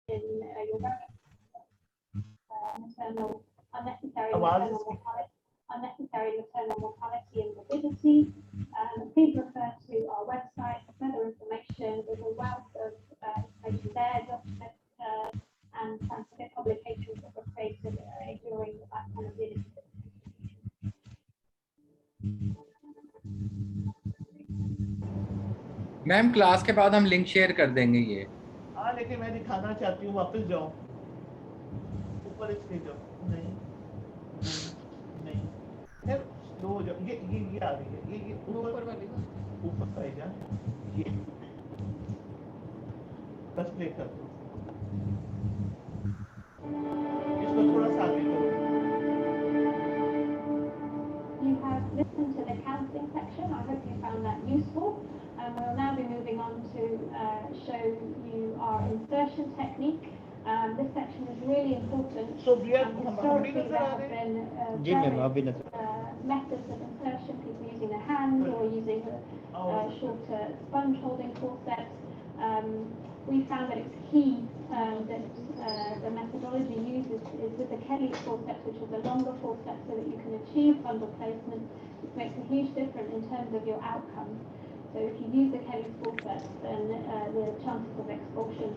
in your maternal unnecessary maternal mortality and morbidity. Please refer to our website for further information. There's a wealth of information there, documents and scientific publications that were created during that kind of initiative. Ma'am class के बाद हम link share कर देंगे ये। हाँ लेकिन मैं दिखाना चाहती हूँ, वापस जाओ ऊपर इसलिए जाओ, नहीं नहीं फिर स्लो हो जाओ, ये आ रही है, ये ऊपर वाली ऊपर आएगा, ये बस प्ले कर दो, इसको थोड़ा सा आगे करो। You have listened to the counselling section. I hope you found that useful. We'll now be moving on to show you our insertion technique. This section is really important. So we are historically there have been methods of insertion, people using their hands or using shorter sponge holding forceps. We found that it's key that the methodology used is with the Kelly forceps, which is a longer forceps, so that you can achieve bundle placement. This makes a huge difference in terms of your outcomes. So if you use the Kelly forceps, then the chances of expulsion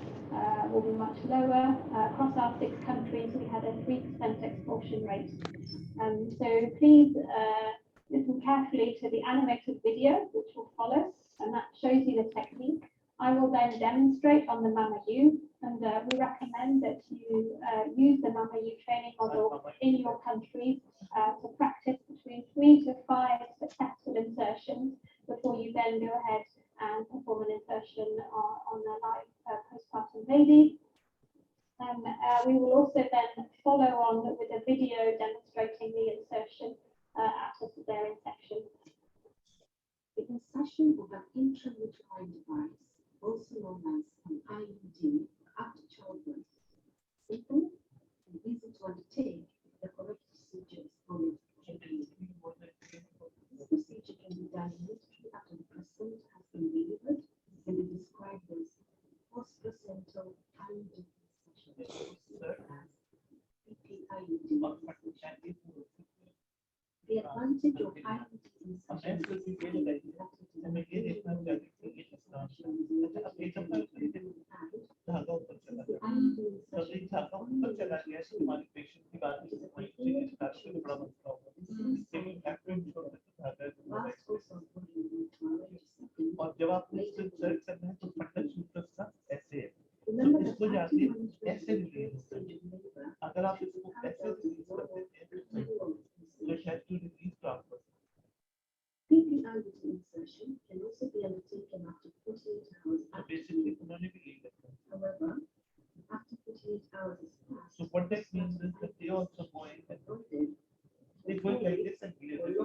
will be much lower. Across our 6 countries, we had a 3% expulsion rate. So please listen carefully to the animated video, which will follow, and that shows you the technique. I will then demonstrate on the Mama U, and we recommend that you use the Mama U training model in your countries to practice between 3 to 5 successful insertions before you then go ahead and perform an insertion on a live postpartum baby. We will also then follow on with a video demonstrating the insertion after cesarean section. The insertion of an intrauterine device, also known as an IUD, after childbirth, simple and easy to undertake. The correct procedure is followed. This procedure can be done immediately after the placenta has been delivered and be described as post-placental IUD insertion, also as PPIUD. The advantage of IUD insertion is और जब आप इसको insert करना है तो फंडल सूत्रस का ऐसे है, तो इसको जाके ऐसे रिलीज करते हैं। अगर आप इसको ऐसे रिलीज करते हैं तो शायद to release transfer. PPIUD insertion can also be undertaken after 48 hours. So basically उन्होंने भी यही लिखा है। However, after 48 hours is passed, so what that means is that they also go in and they go like this and clear this.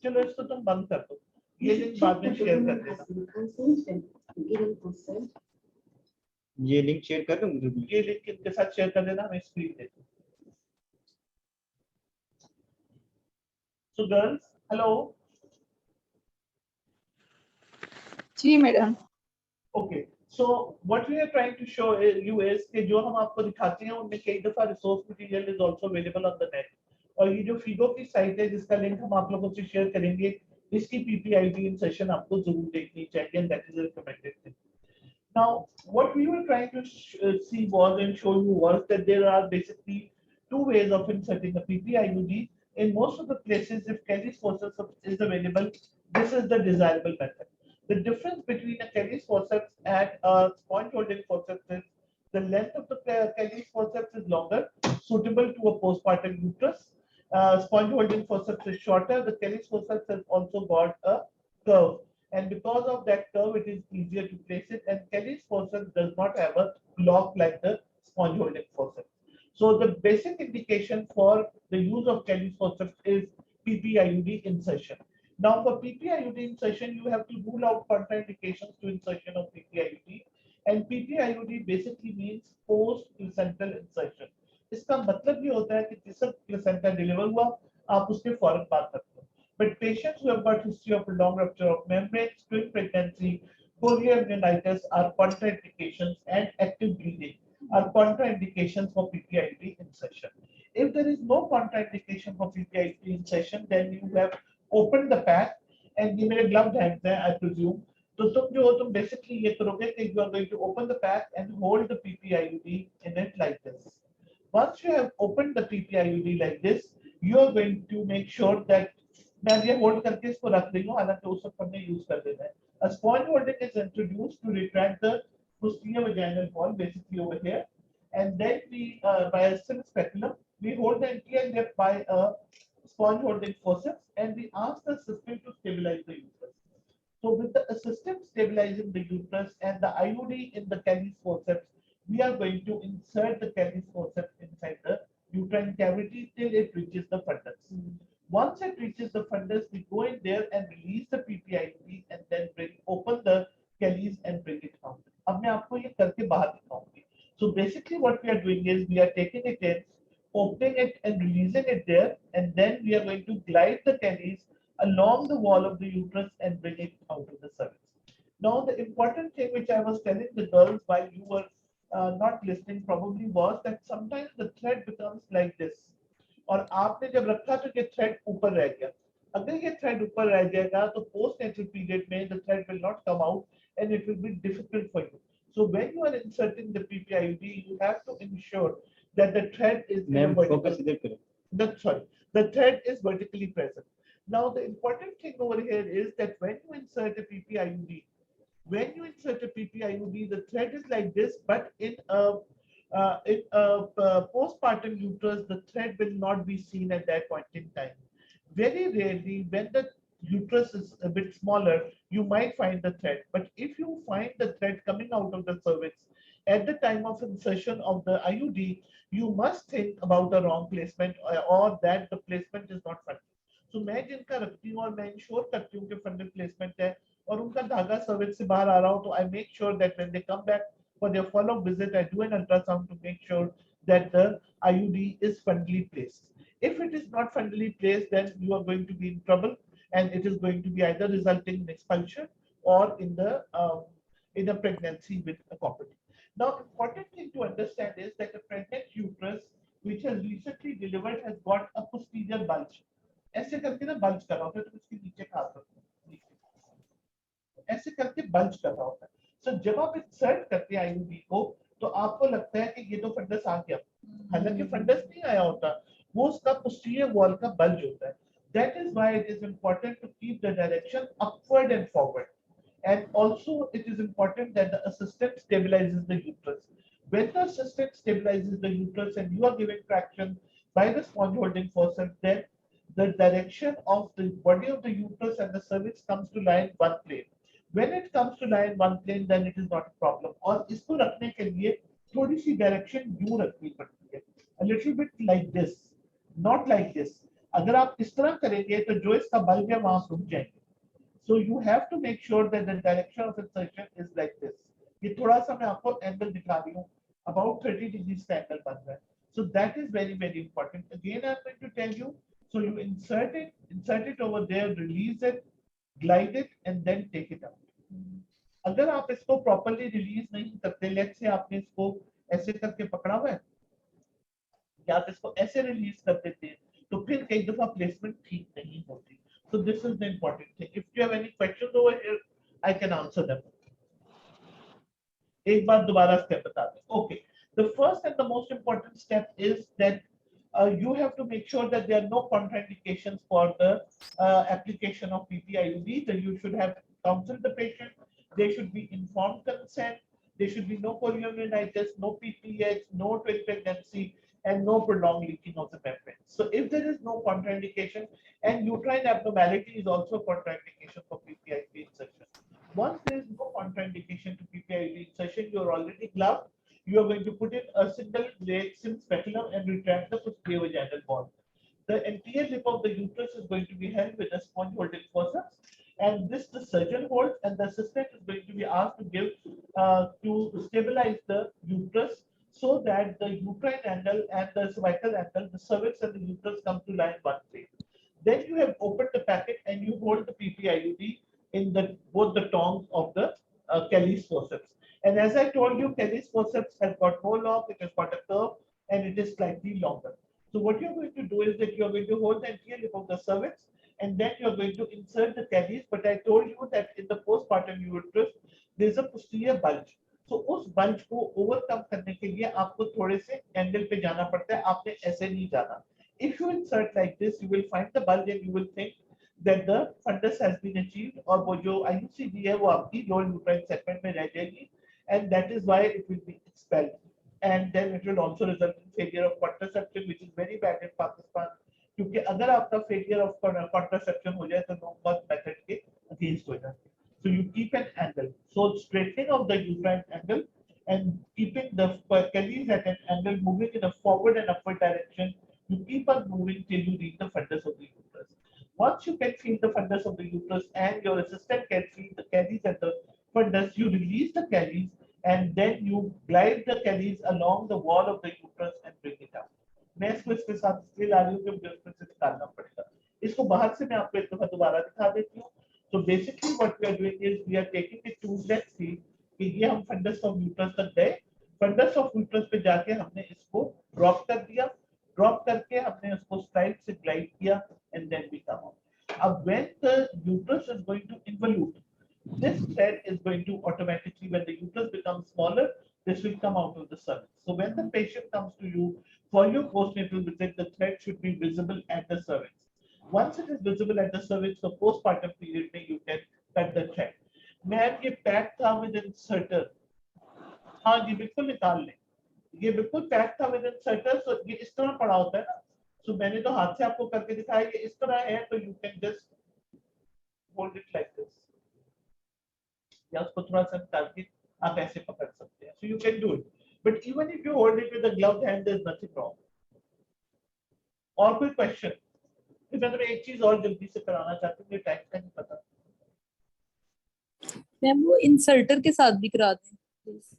चलो इसको तुम बंद कर दो, ये लिंक बाद में शेयर कर देना। ये लिंक शेयर कर दूं, ये लिंक इनके साथ शेयर कर देना, मैं स्क्रीन देता हूँ। So girls, hello. जी madam. Okay, so what we are trying to show you is कि जो हम आपको दिखाते हैं उनमें कई दफा resource material is also available on the net, और ये जो फिगो की साइट है जिसका लिंक हम आप लोगों से शेयर करेंगे, इसकी PPID इंसर्शन आपको जरूर देखनी चाहिए, and that is a recommended thing. Now, what we were trying to see was and show you was that there are basically 2 ways of inserting a PPIUD. In most of the places, if Kelly's forceps is available, this is the desirable method. The difference between a Kelly's forceps and a sponge holding forceps is the length of the Kelly's forceps is longer, suitable to a postpartum uterus. Sponge holding forceps is shorter. The Kelly's forceps has also got a curve, and because of that curve, it is easier to place it. And Kelly's forceps does not have a lock like the sponge holding forceps. So the basic indication for the use of Kelly's forceps is PPIUD insertion. Now for PPIUD insertion, you have to rule out contraindications to insertion of PPIUD, and PPIUD basically means post-placental insertion. इसका मतलब ये होता है कि जिस placenta deliver हुआ आप उसके फौरन बाद करते हो. But patients who have got history of long rupture of membranes, twin pregnancy, polio are contraindications and active bleeding. are contraindications for PPID insertion. If there is no contraindication for PPID insertion, then you have opened the pack, and ये मेरे gloved hands हैं, I presume. तो तुम basically ये करोगे कि you are going to open the pack and hold the PPIUD in it like this. Once you have opened the PPIUD like this, you are going to make sure that मैं ये hold करके इसको रख रही हूँ, हालांकि उस सब हमने use कर देना है. A sponge holding is introduced to retract the posterior vaginal wall, basically over here, and then we by a sim speculum we hold the anterior lip by a sponge holding forceps, and we ask the system to stabilize the uterus. So with the system stabilizing the uterus and the IUD in the Kelly's forceps, we are going to insert the Kelly's forceps inside the uterine cavity till it reaches the fundus. Once it reaches the fundus, we go in there and release the PPIUD and then open the Kelly's and bring it out. अब मैं आपको ये करके बाहर दिखाऊंगी. So basically what we are doing is we are taking it in, opening it and releasing it there, and then we are going to glide the Kelly's along the wall of the uterus and bring it out of the cervix. Now the important thing which I was telling the girls while you were not listening probably was that sometimes the thread becomes like this. और आपने जब रखा तो ये thread ऊपर रह गया. अगर ये thread ऊपर रह जाएगा तो post-natal period में the thread will not come out and it will be difficult for you. So when you are inserting the PPIUD, you have to ensure that the thread is the thread is vertically present. Now the important thing over here is that when you insert a PPIUD, the thread is like this, but in a postpartum uterus, the thread will not be seen at that point in time. Very rarely, when the uterus is a bit smaller, you might find the thread. But if you find the thread coming out of the cervix at the time of insertion of the IUD, you must think about the wrong placement or that the placement is not funded. So मैं जिनका रखती हूँ और मैं ensure करती हूँ कि funded placement है और उनका धागा cervix से बाहर आ रहा हो, तो I make sure that when they come back for their follow-up visit, I do an ultrasound to make sure that the IUD is fundally placed. If it is not fundally placed, then you are going to be in trouble, and it is going to be either resulting in expulsion or in a pregnancy with a copper. Now, important thing to understand is that a pregnant uterus which has recently delivered has got a posterior bulge. ऐसे करके ना bulge कर रहा होता है, तो इसके नीचे खास रखते हैं, ऐसे करके bulge कर रहा होता है. So जब आप insert करते हैं IUD को, तो आपको लगता है कि ये तो फंडस आ गया, हालांकि फंडस नहीं आया होता, वो उसका posterior wall का bulge होता है. That is why it is important to keep the direction upward and forward. And also it is important that the assistant stabilizes the uterus. When the assistant stabilizes the uterus and you are giving traction by the sponge holding forceps, then the direction of the body of the uterus and the cervix comes to lie in one plane. When it comes to lie in one plane, then it is not a problem. और इसको रखने के लिए थोड़ी सी direction यूं रखनी पड़ती है. A little bit like this, not like this. अगर आप इस तरह करेंगे तो जो इसका बल्ब है वहां रुक जाएंगे. So you have to make sure that the direction of insertion is like this. ये थोड़ा सा मैं आपको एंगल दिखा रही हूँ, about 30 degrees का एंगल बन रहा है. So that is very, very important. Again, I'm going to tell you. So you insert it over there, release it, glide it, and then take it out. अगर आप इसको properly release नहीं करते, let's say आपने इसको ऐसे करके पकड़ा हुआ है, या आप इसको ऐसे release कर देते हैं, तो फिर कई दफा placement ठीक नहीं होती. So this is the important thing. If you have any questions over here, I can answer them. एक बार दोबारा step बता दें. Okay. The first and the most important step is that you have to make sure that there are no contraindications for the application of PPIUD. That you should have counseled the patient. There should be informed consent. There should be no poliomyelitis, no PPH, no twin pregnancy, and no prolonged leaking of the membrane. So if there is no contraindication, and uterine abnormality is also a contraindication for PPIUD insertion. Once there is no contraindication to PPIUD insertion, you are already gloved. You are going to put in a single leg sim speculum and retract the posterior vaginal wall. The anterior lip of the uterus is going to be held with a sponge holding forceps, and this the surgeon holds, and the assistant is going to be asked to give to stabilize the uterus so that the uterine angle and the cervical angle, the cervix and the uterus come to lie in one plane. Then you have opened the packet and you hold the PPIUD in both the tongs of the Kelly's forceps. And as I told you, Kelly's forceps has got more long, it has got a curve, and it is slightly longer. So what you're going to do is that you're going to hold the anterior lip of the cervix, and then you're going to insert the Kelly's. But I told you that in the postpartum uterus, there's a posterior bulge. So उस bulge को overcome करने के लिए आपको थोड़े से angle पे जाना पड़ता है, आपने ऐसे नहीं जाना. If you insert like this, you will find the bulge and you will think that the fundus has been achieved, और वो जो IUCD है वो आपकी lower uterine segment में रह जाएगी, and that is why it will be expelled. And then it will also result in failure of contraception, which is very bad in Pakistan. क्योंकि अगर आपका failure of contraception हो जाए तो no-birth method के against हो जाए. So you keep an angle. So straightening of the uterine angle and keeping the Kelly's at an angle, moving in a forward and upward direction. You keep on moving till you reach the fundus of the uterus. Once you can feel the fundus of the uterus and your assistant can feel the Kelly's at the fundus, you release the Kelly's and then you glide the Kelly's along the wall of the uterus and bring it out. मैं इसको इसके साथ इसलिए ला रही हूँ कि मुझे इसमें से निकालना पड़ेगा. इसको बाहर से मैं आपको एक दफा दोबारा दिखा देती हूँ. So basically what we are doing is we are taking the tube. Let's see कि ये हम fundus of uterus तक गए. Fundus of uterus पे जाके हमने इसको drop कर दिया. Drop करके हमने उसको slide से glide किया and then we come out. Now when the uterus is going to involute, this thread is going to automatically, when the uterus becomes smaller, this will come out of the cervix. So when the patient comes to you for your postnatal visit, the thread should be visible at the cervix. Once it is visible at the cervix, the postpartum period में you can cut the thread. Ma'am ये pack था with inserter. हाँ जी बिल्कुल निकाल लें. ये बिल्कुल pack था with inserter, so ये इस तरह पड़ा होता है ना. So मैंने तो हाथ से आपको करके दिखाया, ये इस तरह है, तो you can just hold it like this. या उसको थोड़ा सा निकाल के आप ऐसे पकड़ सकते हैं. So you can do it. But even if you hold it with a gloved hand, there is nothing wrong. और कोई question? फिर मैं तुम्हें एक चीज और जल्दी से कराना चाहती हूँ, टाइम का नहीं पता. मैम वो इंसर्टर के साथ भी करा दें प्लीज.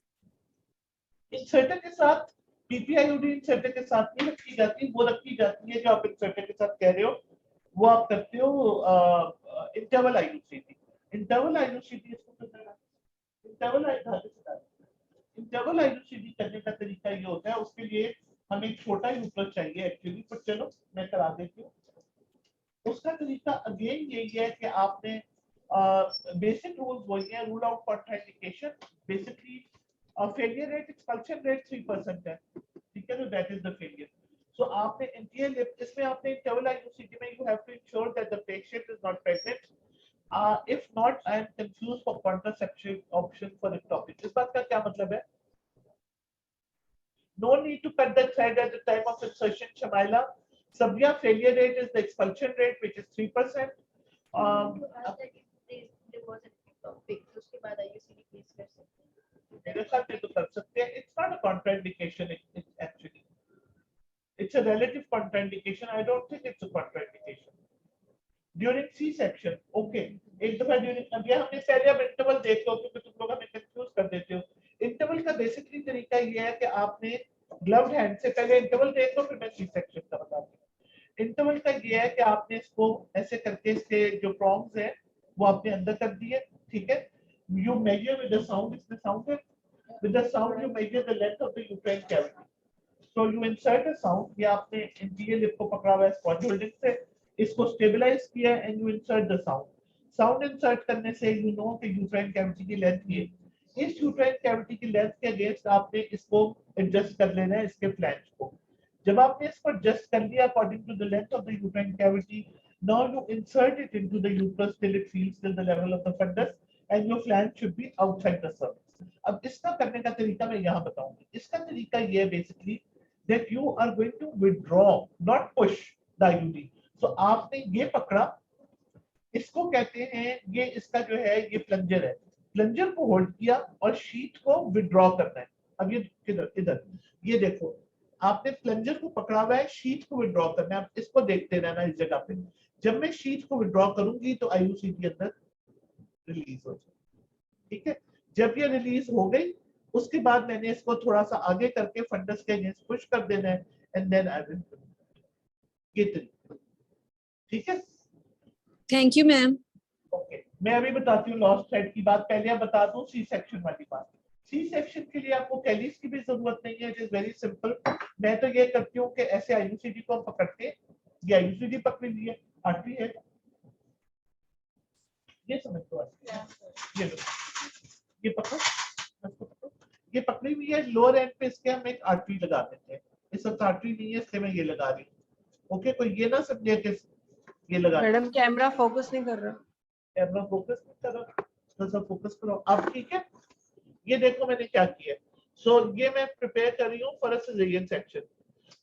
इंसर्टर के साथ पीपीआईयूडी इंसर्टर के साथ नहीं रखी जाती, वो रखी जाती है जो आप इंसर्टर के साथ कह रहे हो, वो आप करते हो इंटरवल आईयूसीडी. इंटरवल आईयूसीडी इसको करना है. इंटरवल आईयूसीडी करने का तरीका ये होता है, उसके लिए हमें एक छोटा यूट्रस चाहिए एक्चुअली, पर चलो मैं करा देती हूँ. उसका तरीका अगेन यही है कि आपने बेसिक रूल्स वही है. Rule out contraindication, basically failure rate, expulsion rate 3% है, ठीक है, तो that is the failure. So आपने एंटीरियर लिप, इसमें आपने इंटरवल आईयूसीडी में you have to ensure that the patient is not pregnant. If not, I am confused for contraception option for ectopic. इस बात का क्या मतलब है? No need to cut the thread at the time of insertion, Shamaila. Sabia, failure rate is the expulsion rate, which is 3%. There was an ectopic, उसके बाद IUCD please कर सकते हैं. मेरे साथ ये तो कर सकते हैं. It's not a contraindication. It's actually, it's a relative contraindication. I don't think it's a contraindication. During C-section, okay. एक दफा during, अब ये हमने पहले अब इंटरवल देख लो क्योंकि तुम लोग हमें कंफ्यूज कर देते हो. इंटरवल का बेसिकली तरीका ये है कि आपने ग्लव्ड हैंड से पहले इंटरवल देख लो, फिर मैं C-section का बताता हूँ. इंटरवल का ये है कि आपने इसको ऐसे करके इसके जो प्रॉन्ग्स हैं वो आपने अंदर कर दिए, ठीक है. You measure with the sound, इसमें sound है. With the sound you measure the length of the uterine cavity. So you insert a sound, ये आपने इंटीरियर लिप को पकड़ा हुआ है स्पॉन्ज होल्डिंग से, इसको स्टेबलाइज किया and you insert the sound. Sound insert करने से यू नो कि यूट्राइन कैविटी की लेंथ ये, इस यूट्राइन कैविटी की लेंथ के अगेंस्ट आपने इसको एडजस्ट कर लेना है, इसके फ्लैंज को. जब आपने इसको एडजस्ट कर लिया according to the length of the uterine cavity, now you insert it into the uterus till it feels till the level of the fundus and your flange should be outside the cervix. अब इसका करने का तरीका मैं यहाँ बताऊंगी. इसका तरीका ये है basically that you are going to withdraw, not push the IUD. So आपने ये पकड़ा, इसको कहते हैं, ये इसका जो है ये प्लंजर है. प्लंजर को होल्ड किया और शीट को विड्रॉ करना है. अब ये किधर इधर, ये देखो आपने प्लंजर को पकड़ा हुआ है, शीट को विड्रॉ करना है. आप इसको देखते रहना इस जगह पे. जब मैं शीट को विड्रॉ करूंगी तो आईयूसीडी अंदर रिलीज हो जाए, ठीक है. जब ये रिलीज हो गई उसके बाद मैंने इसको थोड़ा सा आगे करके फंडस के अगेंस्ट पुश कर देना है एंड देन आई विल, ये तरीका, ठीक है. Thank you ma'am. ओके, मैं अभी बताती हूँ लॉस्ट थ्रेड की बात. पहले आप बता दूं सी सेक्शन वाली बात. सी सेक्शन के लिए आपको कैलीस की भी जरूरत नहीं है, इट इज वेरी सिंपल। मैं तो ये करती हूँ कि ऐसे आईयूसीडी को हम पकड़ते हैं, ये आईयूसीडी पकड़ी हुई है, आर्टरी है, ये समझ लो, ये लो, ये पकड़ो, ये पकड़ी हुई है, लोअर एंड पे इसके हम एक आर्टरी लगा देते हैं, इस वक्त आर्टरी नहीं है इसलिए मैं ये लगा रही हूँ। ओके, कोई ये ना समझे कि ये लगा, मैडम कैमरा फोकस नहीं कर रहा। कैमरा फोकस नहीं कर रहा, तो सब फोकस करो आप, ठीक है। ये देखो मैंने क्या किया, सो ये मैं प्रिपेयर कर रही हूँ for a caesarean section.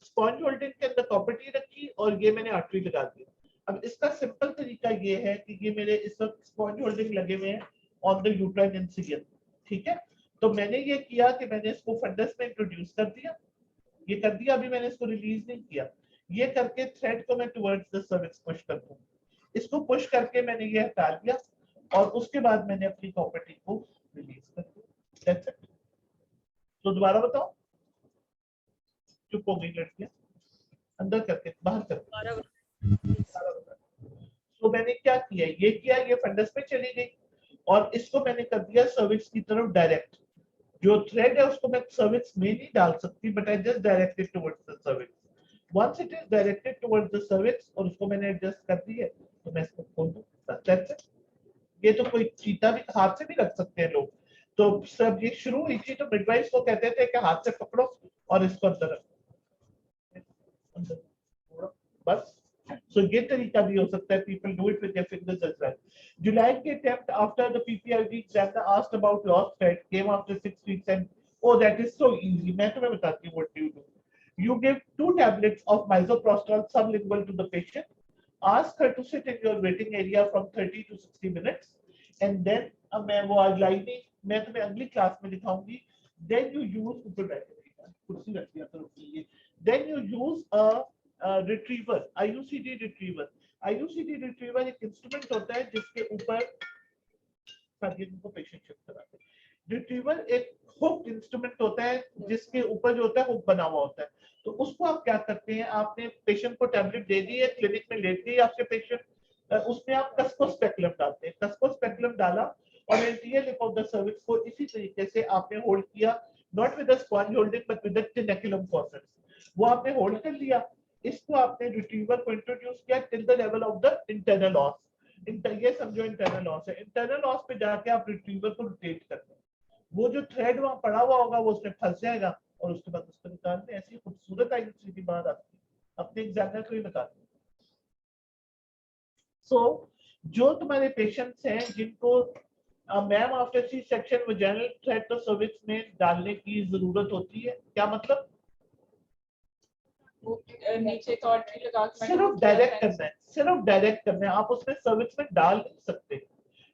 Sponge holding के अंदर प्रॉपर्टी रखी और ये मैंने आर्टरी लगा दी। अब इसका सिंपल तरीका ये है कि ये मेरे इस वक्त स्पॉन्ज होल्डिंग लगे हुए हैं ऑन द यूट्राइन इंसिजन, ठीक है। तो मैंने ये किया कि मैंने इसको फंडस में इंट्रोड्यूस कर दिया, ये कर दिया, अभी मैंने इसको रिलीज नहीं किया, ये करके थ्रेड को मैं टुवर्ड्स द सर्विक्स पुश कर दूं, इसको पुश करके मैंने ये हटा दिया और उसके बाद मैंने अपनी प्रॉपर्टी को रिलीज कर दिया। That's it. तो दोबारा बताओ, चुप हो गई लड़कियां, अंदर करके बाहर करके। तो मैंने क्या किया, ये किया, ये फंडस में चली गई और इसको मैंने कर दिया सर्विक्स की तरफ डायरेक्ट। जो थ्रेड है उसको मैं सर्विक्स में नहीं डाल सकती, but I just directed towards the cervix. Once it is directed towards the cervix और उसको मैंने एडजस्ट कर दिया तो मैं इसको खोल दूं। That's it. ये तो कोई चीता भी हाथ से भी रख सकते हैं लोग। तो सब ये शुरू हुई थी तो मिडवाइफ को कहते थे कि हाथ से पकड़ो और इसको अंदर रखो, बस। So ये तरीका भी हो सकता है, people do it with their fingers as well. July के attempt after the PPID exam asked about lost thread came after 6 weeks and oh that is so easy. मैं तुम्हें बताती हूँ what do you do. You give 2 tablets of misoprostol sublingual to the patient. Ask her to sit in your waiting area from 30 to 60 minutes and then मैं वो lining मैं तुम्हें अगली class में दिखाऊंगी। Then you use ऊपर बैठे कुर्सी रख दिया करो ये। Then you use a retriever, IUCD retriever. IUCD retriever एक इंस्ट्रूमेंट होता है जिसके ऊपर को पेशेंट शिफ्ट कराते हैं। रिट्रीवर एक हुक इंस्ट्रूमेंट होता है जिसके ऊपर जो होता है हुक बना हुआ होता है। तो उसको आप क्या करते हैं, आपने पेशेंट को टैबलेट दे दी है, क्लिनिक में लेट गई आपके पेशेंट, उसमें आप कस्कोस्पेकुलम डालते हैं। कस्कोस्पेकुलम डाला और anterior lip of the cervix को इसी तरीके से आपने होल्ड किया, not with the sponge holding but with the tenaculum forceps. वो आपने होल्ड कर लिया, इसको आपने रिट्रीवर को इंट्रोड्यूस किया till the level of the internal ऑस। ये समझो इंटरनल ऑस है, इंटरनल ऑस पे जाके आप रिट्रीवर को रोटेट करते हैं, वो जो थ्रेड वहां पड़ा हुआ होगा वो उसमें फंस जाएगा और उसके बाद उसको निकालते हैं। ऐसी खूबसूरत आईयूसीडी बात आती है, अपने एग्जामिनर को ही निकालते हैं। सो जो तुम्हारे पेशेंट्स हैं जिनको ma'am after C section vaginal thread तो सर्विक्स में डालने की जरूरत होती है, क्या मतलब नीचे का आर्टरी लगा के सिर्फ डायरेक्ट करना है, सिर्फ डायरेक्ट करना है, आप उसमें सर्विक्स में डाल नहीं सकते।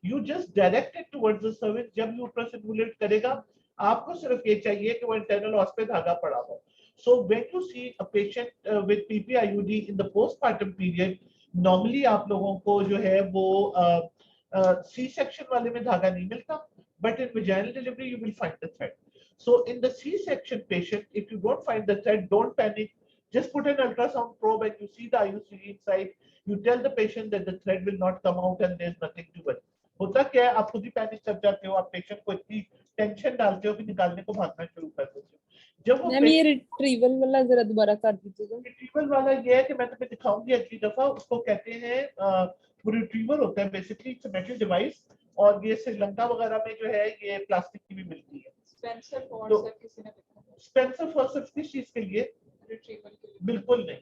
You just direct it towards the cervix. जब यूट्रस इन्वोल्यूट करेगा आपको सिर्फ ये चाहिए कि वो इंटरनल ऑस पे धागा पड़ा हो। So when you see a patient with PPIUD in the postmortem period, normally आप लोगों को जो है वो सी सेक्शन वाले में धागा नहीं मिलता, but in vaginal delivery you will find the thread. So in the C section patient, if you don't find the thread, don't panic, just put an ultrasound probe and you see the IUCD inside. You tell the patient that the thread will not come out and there's nothing to worry. होता क्या है, आप खुद ही panic कर जाते हो, आप patient को इतनी टेंशन डालते हो कि निकालने को भागना शुरू कर देते हो। जब वो ये रिट्रीवल वाला जरा दोबारा कर दीजिएगा। रिट्रीवल वाला ये है कि मैं तुम्हें दिखाऊंगी अगली दफा, उसको कहते हैं वो रिट्रीवर होता है, basically it's a metal device, और ये श्रीलंका वगैरह में जो है ये प्लास्टिक की भी मिलती है। स्पेंसर फॉर्सेप्स किसी ने बताया, स्पेंसर फॉर्सेप्स किस चीज के लिए? रिट्रीवल के लिए। बिल्कुल नहीं,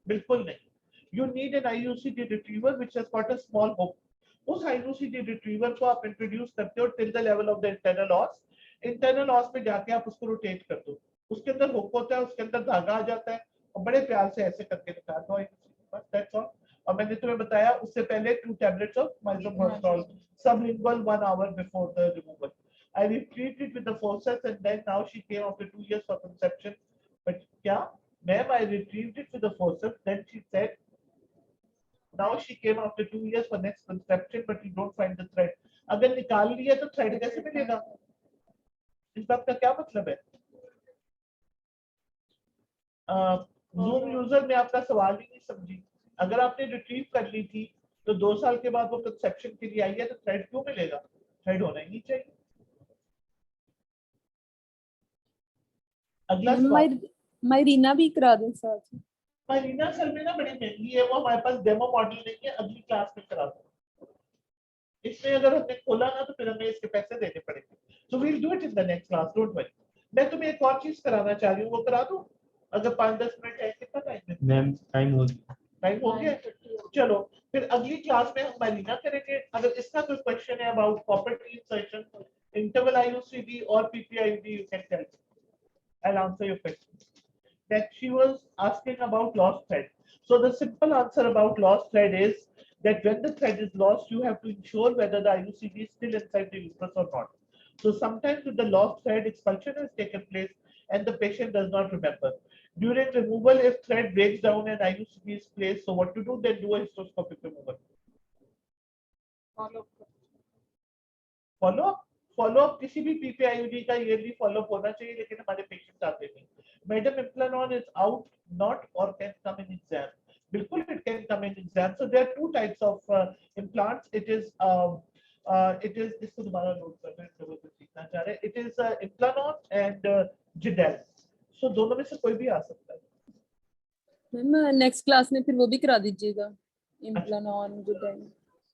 बिल्कुल नहीं। You need an IUCD retriever which has got a small hook. उस IUCD retriever को आप इंट्रोड्यूस करते हो till the level of the internal os. Internal os पे जाके आप उसको रोटेट कर दो, उसके अंदर हुक होता है, उसके अंदर धागा आ जाता है और बड़े प्यार से ऐसे करके निकाल दो। बस that's all. और मैंने तुम्हें बताया उससे पहले 2 tablets of misoprostol sublingual 1 hour before the removal. I retrieved it with the forceps and then now she came after 2 years for conception. But क्या? Ma'am, I retrieved it with the forceps. Then she said, now she came after 2 years for next conception, but you don't find the thread. अगर निकाल लिया तो thread कैसे मिलेगा? इस बात का क्या मतलब है? Zoom यूजर में आपका सवाल ही नहीं समझी। अगर आपने रिट्रीव कर ली थी तो 2 साल के बाद वो कंसेप्शन के लिए आई है तो थ्रेड क्यों मिलेगा? थ्रेड होना ही नहीं चाहिए। अगला मायरीना भी करा दें साथ में। मरीना सर में ना बड़ी महंगी है, वो हमारे पास डेमो मॉडल नहीं है, अगली क्लास में करा दो। इसमें अगर हमने खोला ना तो फिर हमें इसके पैसे देने पड़ेंगे, so we'll do it in the next class, don't worry. मैं तुम्हें एक और चीज कराना चाह रही हूँ, वो करा दूं अगर 5-10 मिनट है? कितना टाइम है मैम? टाइम हो गया? चलो फिर अगली क्लास में हम मरीना करेंगे। अगर इसका कोई क्वेश्चन है about property insertion, interval IUCD और PPID, you can tell me, I'll answer your question. That she was asking about lost thread. So the simple answer about lost thread is that when the thread is lost, you have to ensure whether the IUCD is still inside the uterus or not. So sometimes with the lost thread, expulsion has taken place and the patient does not remember. During removal, if thread breaks down and IUCD is placed, so what to do? Then do a hysteroscopic removal. Follow up? Follow up किसी भी PPID का yearly follow up होना चाहिए, लेकिन हमारे patient आते नहीं। Madam Implanon is out not और कैन कम इन एग्जाम। बिल्कुल it can come in exam. So there are two types of implants. It is इसको दोबारा नोट करना है, लोगों को सीखना चाह रहे हैं। It is Implanon and Jadelle. So दोनों में से कोई भी आ सकता है। मैम नेक्स्ट क्लास में फिर वो भी करा दीजिएगा, इम्प्लानॉन जिडेल।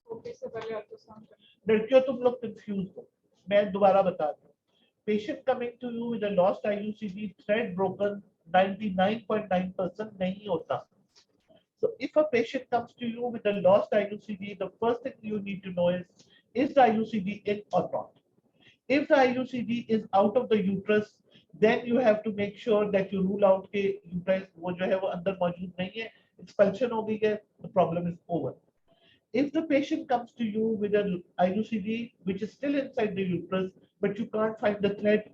ओके से पहले अल्ट्रासाउंड। लड़कियों तुम लोग कंफ्यूज हो, मैं दोबारा बता दूं। Patient coming to you with a lost IUCD, thread broken, 99.9% नहीं होता। So if a patient comes to you with a lost IUCD, the first thing you need to know is the IUCD in or not? If the IUCD is out of the uterus, then you have to make sure that you rule out के uterus वो जो है वो अंदर मौजूद नहीं है, expulsion हो गई है, the problem is over. If the patient comes to you with an IUCD which is still inside the uterus, but you can't find the thread,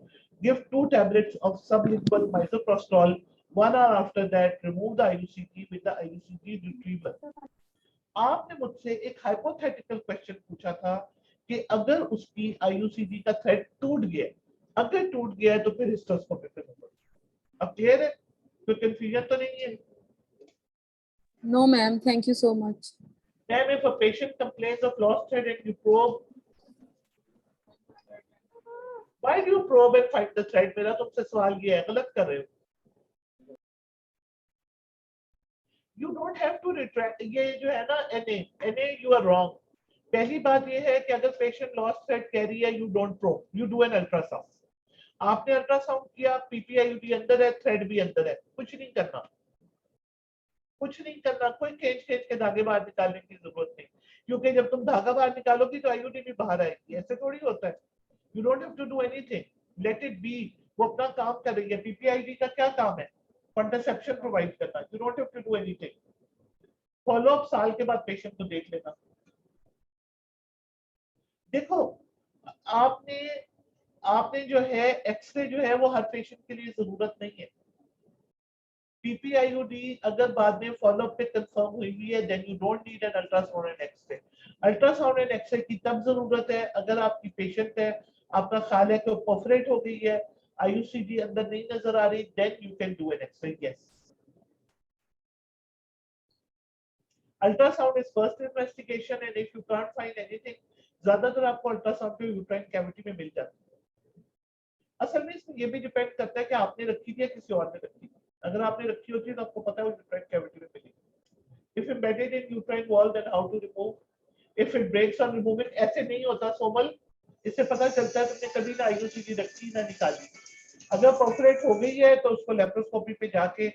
give 2 tablets of sublingual misoprostol. 1 hour after that, remove the IUCD with the IUCD retriever. आपने मुझसे एक hypothetical question पूछा था कि अगर उसकी IUCD का thread टूट गया, अगर टूट गया है तो फिर हिस्टेरोस्कोपिक रिमूवल। अब क्लियर है? कोई कंफ्यूजन तो नहीं है? No ma'am, thank you so much. Then if a patient complains of lost thread and you probe, why do you probe and find the thread? मेरा तुमसे सवाल ये है, गलत कर रहे हो। You don't have to retract। ये जो है ना NA, you are wrong। पहली बात ये है कि अगर patient lost thread कह रही है, you don't probe, you do an ultrasound। आपने अल्ट्रासाउंड किया, PPIUD अंदर है, थ्रेड भी अंदर है, कुछ नहीं करना, कोई खींच के धागे बाहर निकालने की जरूरत नहीं, क्योंकि जब तुम धागा बाहर निकालोगी तो आईयूडी भी बाहर आएगी। ऐसे थोड़ी होता है। You don't have to do anything, let it be. वो अपना काम कर रही है। पीपीआईडी का क्या काम है? कॉन्ट्रासेप्शन प्रोवाइड करना। You don't have to do anything. Follow up साल के बाद पेशेंट को देख लेना। देखो आपने जो है एक्सरे जो है वो हर पेशेंट के लिए जरूरत नहीं है। PPIUD अगर बाद में फॉलोअप पे कंफर्म हुई है, then you don't need an ultrasound and x-ray. Ultrasound and x-ray की तब जरूरत है अगर आपकी पेशेंट है, आपका ख्याल है कि परफोरेट हो गई है, IUCD अंदर नहीं नजर आ रही, then you can do an x-ray. Yes, ultrasound is first investigation and if you can't find anything, ज्यादातर आपको अल्ट्रासाउंड पे यूट्राइन कैविटी में मिल जाती है। असल में इसमें ये भी डिपेंड करता है कि आपने रखी थी या किसी और ने रखी थी। अगर आपने रखी होती है तो आपको पता है वो यूट्राइन कैविटी में मिलेगी। If embedded in uterine wall, then how to remove? If it breaks on removing, ऐसे नहीं होता सोमल। इससे पता चलता है तुमने कभी ना IUCD रखी ना निकाली। अगर परफोरेट हो गई है तो उसको लेप्रोस्कोपी पे जाके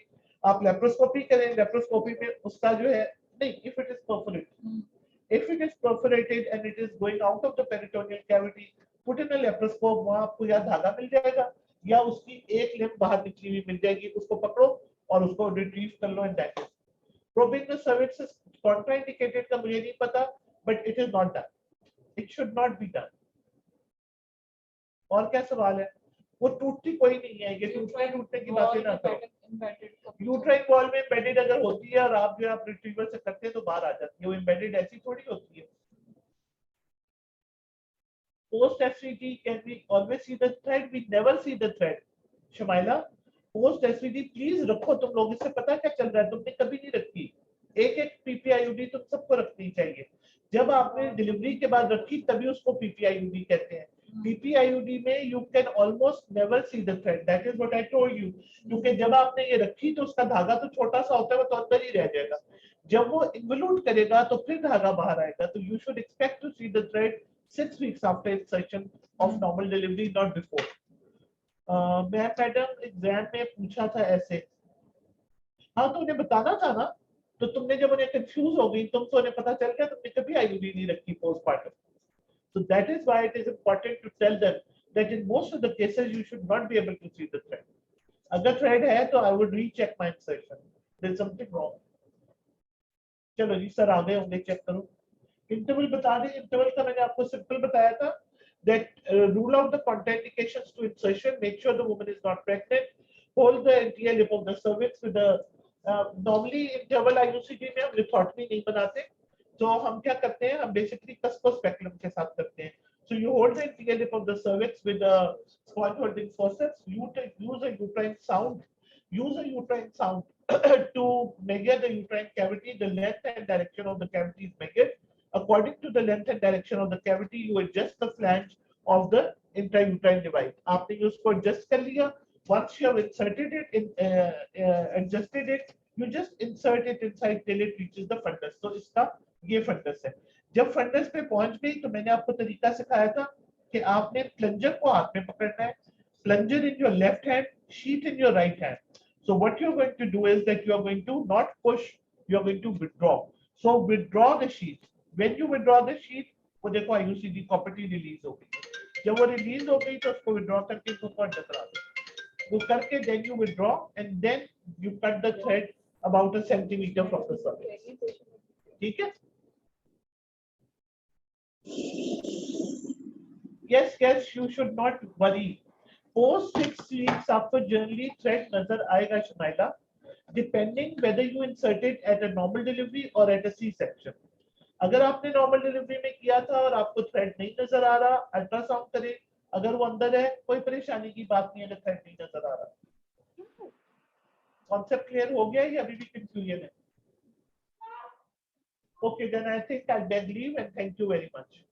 आप लेप्रोस्कोपी करें। लेप्रोस्कोपी में उसका जो है नहीं, if it is perforated, if it is perforated and it is going out of the peritoneal cavity, put in a laparoscope। वहां आपको या धागा मिल जाएगा या उसकी एक लिम्फ बाहर निकली हुई मिल जाएगी, उसको पकड़ो और उसको रिट्रीव कर लो। And that is probing the cervix is contraindicated का मुझे नहीं पता, but it is not done, it should not be done. और क्या सवाल है? वो टूटती कोई नहीं है, ये टूटने की बातें ना करो। यूट्राइन वॉल में एम्बेडेड अगर होती है और आप जो आप रिट्रीवर से करते हैं तो बाहर आ जाती है। वो एम्बेडेड ऐसी थोड़ी होती है। Post SVT, can we always see the thread? We never see the thread. Shamaila, post SVT please रखो तुम लोग। इससे पता क्या चल रहा है? तुमने कभी नहीं रखी। एक PPIUD तुम सबको रखनी चाहिए। जब आपने डिलीवरी के बाद रखी तभी उसको PPIUD कहते हैं। DPIUD में you can almost never see the thread. That is what I told you. क्योंकि जब आपने ये रखी तो उसका धागा तो छोटा सा होता है, वो तो अंदर ही रह जाएगा. जब वो involute करेगा तो फिर धागा बाहर आएगा. तो you should expect to see the thread 6 weeks after insertion of normal delivery, not before. मैं मैडम एग्जाम में पूछा था ऐसे. हाँ तो उन्हें बताना था ना. तो तुमने जब उन्हें कंफ्यूज हो गई, तुमको उन्हें पता चल गया तुमने कभी आईयूडी नहीं रखी postmortem. So that is why it is important to tell them that in most of the cases you should not be able to see the thread. अगर thread है तो I would recheck my insertion. There is something wrong. चलो जी sir आगे होंगे check करो. Interval बता दें. Interval का मैंने आपको simple बताया था. That rule out the contraindications to insertion. Make sure the woman is not pregnant. Hold the anterior lip of the cervix with the normally interval IUCD में हम lithotomy नहीं बनाते. तो हम क्या करते हैं, हम बेसिकली कस्को स्पेकुलम के साथ करते हैं. So you hold the anterior lip of the cervix with a sponge holding forceps. You use a uterine sound. Use a uterine sound to measure the uterine cavity. The length and direction of the cavity is measured. According to the length and direction of the cavity, you adjust the flange of the intrauterine device. आपने उसको adjust कर लिया. Once you have inserted it adjusted it, you just insert it inside till it reaches the fundus. So इसका ये funds है. जब funds पे पहुंच गई तो मैंने आपको तरीका सिखाया था कि आपने प्लंजर को हाथ में पकड़ना है. Plunger in your left hand, sheath in your right hand. So what you're going to do is that you are going to not push, you are going to withdraw. So withdraw the sheath. When you withdraw the sheath, वो देखो IUCD property release हो गई. जब वो release हो गई तो उसको withdraw करके इसको अंदर करा दो. वो करके then you withdraw and then you cut the thread about a centimeter from the surface. ठीक है? Yes, you should not worry. Post 6 weeks after generally thread नजर आएगा Shamaila, depending whether you insert it at a normal delivery or at a C-section. अगर आपने normal delivery में किया था और आपको thread नहीं नजर आ रहा, अल्ट्रासाउंड करें. अगर वो अंदर है, कोई परेशानी की बात नहीं है अगर thread नहीं नजर आ रहा. Concept clear हो गया या अभी भी confusion है? Okay, then I think I'll beg leave and thank you very much.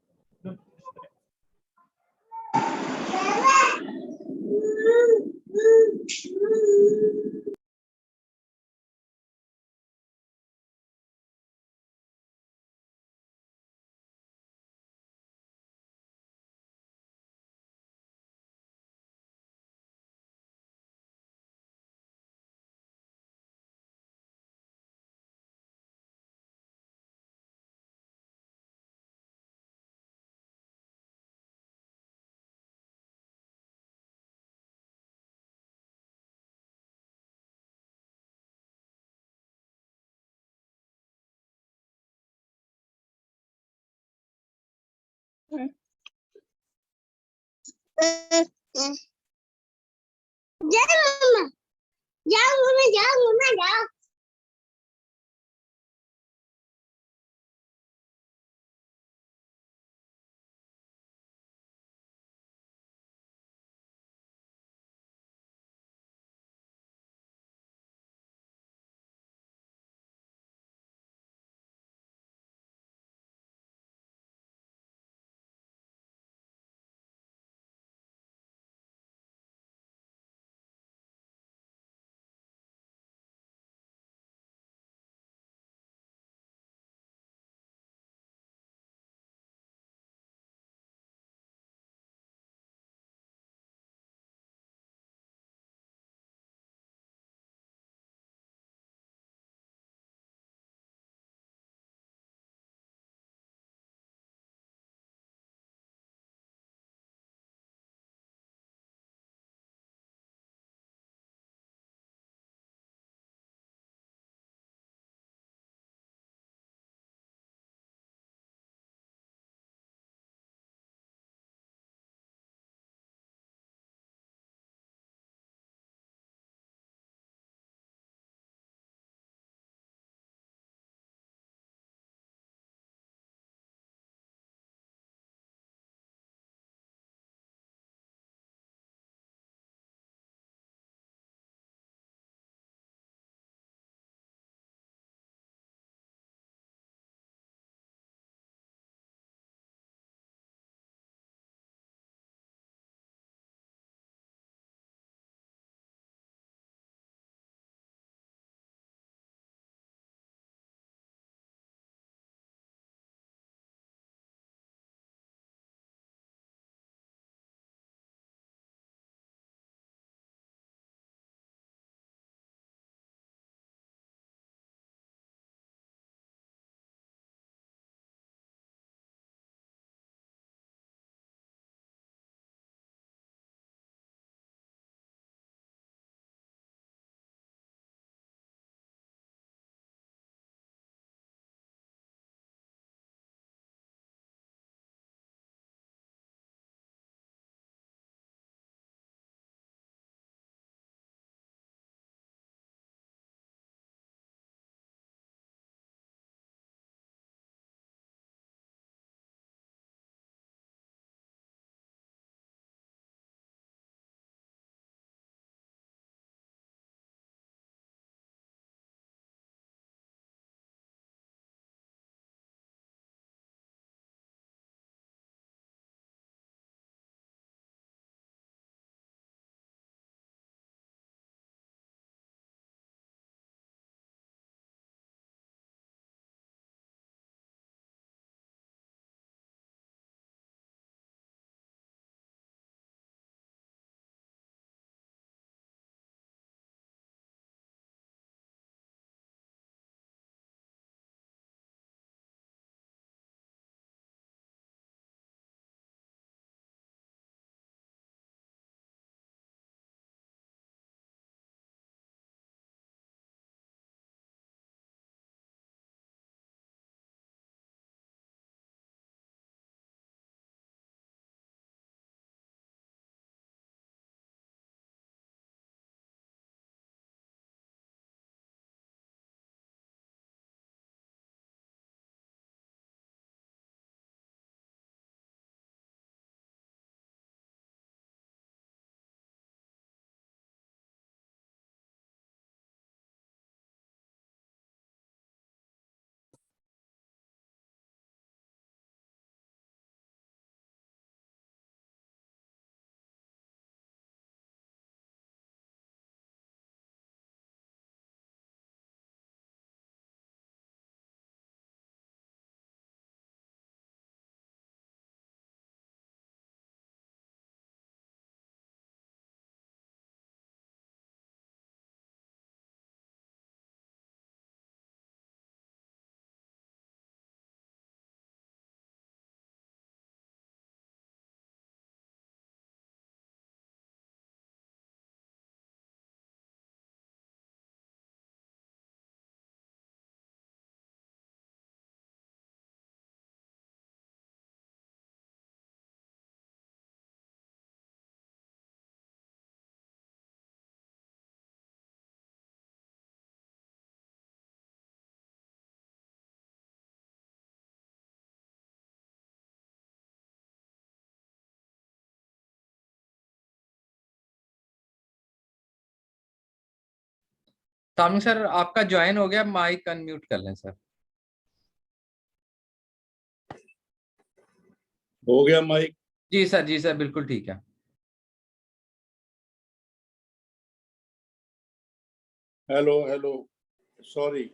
जाओ तामिल सर आपका ज्वाइन हो गया, माइक अनम्यूट कर लें सर। हो गया माइक? जी सर बिल्कुल ठीक है। Hello hello, sorry.